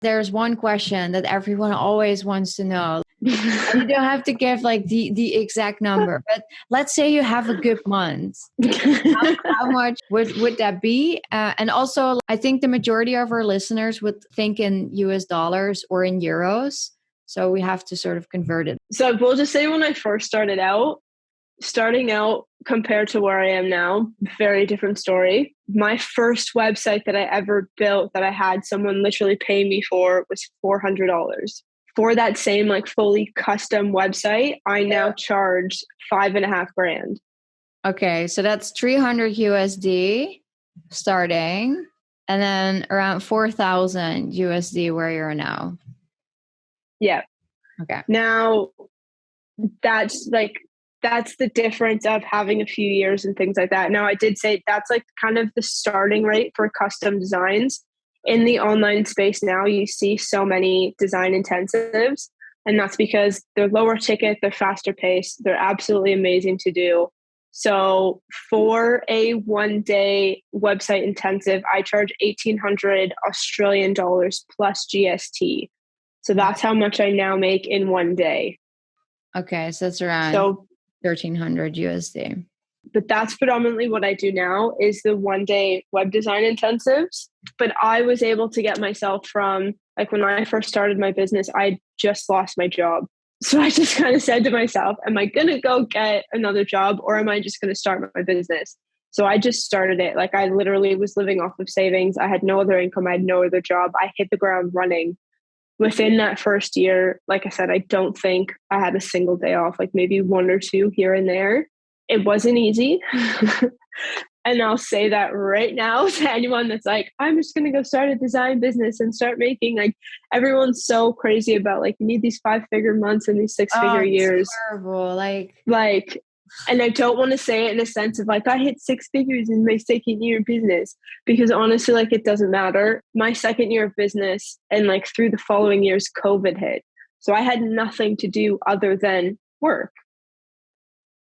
There's one question that everyone always wants to know. You don't have to give like the exact number, but let's say you have a good month. How much would that be? And also, I think the majority of our listeners would think in US dollars or in euros. So we have to sort of convert it. So we'll just say when I first starting out compared to where I am now, very different story. My first website that I ever built that I had someone literally pay me for was $400. For that same like fully custom website, I now charge $5,500. Okay, so that's 300 USD starting, and then around 4,000 USD where you're now. Yeah. Okay. Now that's the difference of having a few years and things like that. Now, I did say that's like kind of the starting rate for custom designs. In the online space now, you see so many design intensives, and that's because they're lower ticket, they're faster paced, they're absolutely amazing to do. So for a 1-day website intensive, I charge 1,800 Australian dollars plus GST. So that's how much I now make in 1 day. Okay, so it's around 1,300 USD. But that's predominantly what I do now is the 1-day web design intensives. But I was able to get myself from, like when I first started my business, I just lost my job. So I just kind of said to myself, am I going to go get another job or am I just going to start my business? So I just started it. Like I literally was living off of savings. I had no other income. I had no other job. I hit the ground running. Within that first year, like I said, I don't think I had a single day off, like maybe 1 or 2 here and there. It wasn't easy. And I'll say that right now to anyone that's like, I'm just going to go start a design business and start making, like, everyone's so crazy about like, you need these 5-figure months and these 6-figure years. Terrible. Like, and I don't want to say it in a sense of like, I hit 6 figures in my second year of business, because honestly, like, it doesn't matter. My second year of business and like through the following years, COVID hit. So I had nothing to do other than work.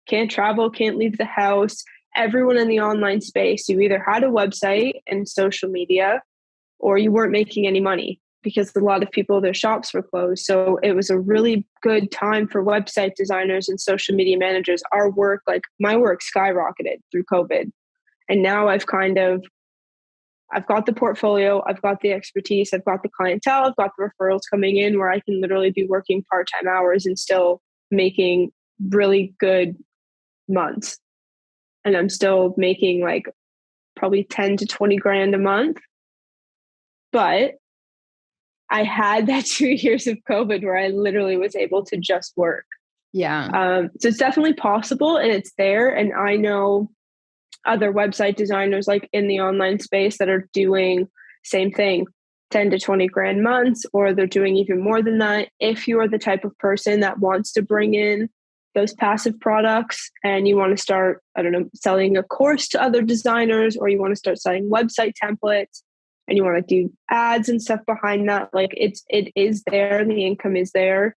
Can't travel, can't leave the house. Everyone in the online space, you either had a website and social media or you weren't making any money because a lot of people, their shops were closed. So it was a really good time for website designers and social media managers. Our work, like my work, skyrocketed through COVID. And now I've got the portfolio, I've got the expertise, I've got the clientele, I've got the referrals coming in where I can literally be working part-time hours and still making really good months. And I'm still making like probably 10 to 20 grand a month. But I had that 2 years of COVID where I literally was able to just work. Yeah. So it's definitely possible and it's there. And I know other website designers like in the online space that are doing same thing, 10 to 20 grand months, or they're doing even more than that. If you are the type of person that wants to bring in those passive products and you want to start, I don't know, selling a course to other designers, or you want to start selling website templates and you want to do ads and stuff behind that, like it is there and the income is there.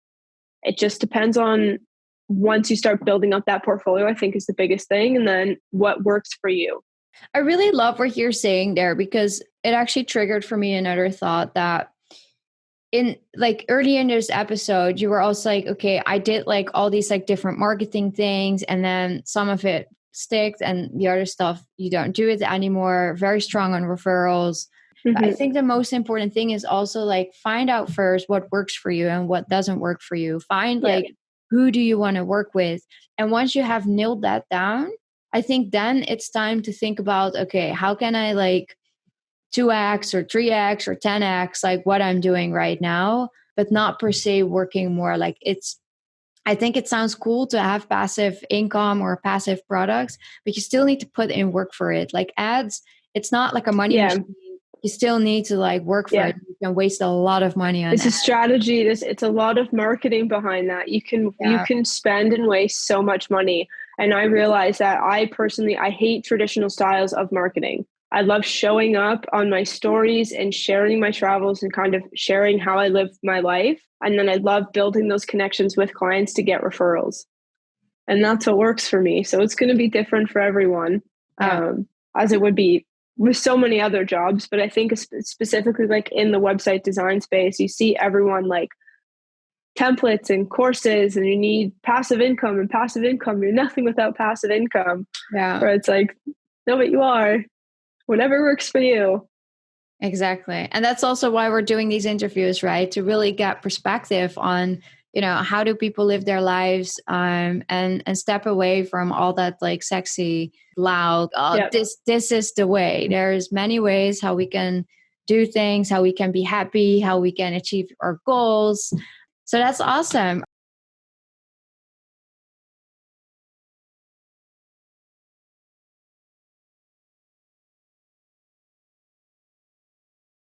It just depends on, once you start building up that portfolio, I think is the biggest thing. And then what works for you. I really love what you're saying there, because it actually triggered for me another thought that in like early in this episode, you were also like, okay, I did like all these like different marketing things, and then some of it sticks and the other stuff, you don't do it anymore. Very strong on referrals. But I think the most important thing is also like find out first what works for you and what doesn't work for you. Find like who do you want to work with? And once you have nailed that down, I think then it's time to think about, okay, how can I like 2x or 3x or 10x like what I'm doing right now, but not per se working more. Like I think it sounds cool to have passive income or passive products, but you still need to put in work for it. Like ads, it's not like a money machine. You still need to like work for it. You can waste a lot of money on it. It's a strategy. It's a lot of marketing behind that. You can spend and waste so much money. And I realize that I hate traditional styles of marketing. I love showing up on my stories and sharing my travels and kind of sharing how I live my life. And then I love building those connections with clients to get referrals. And that's what works for me. So it's going to be different for everyone, as it would be with so many other jobs, but I think specifically like in the website design space, you see everyone like templates and courses, and you need passive income and passive income. You're nothing without passive income. Yeah. Where it's like, no, but you are. Whatever works for you. Exactly. And that's also why we're doing these interviews, right? To really get perspective on, you know, how do people live their lives, and step away from all that like sexy, loud, Yep. this is the way. There's many ways how we can do things, how we can be happy, how we can achieve our goals. So that's awesome.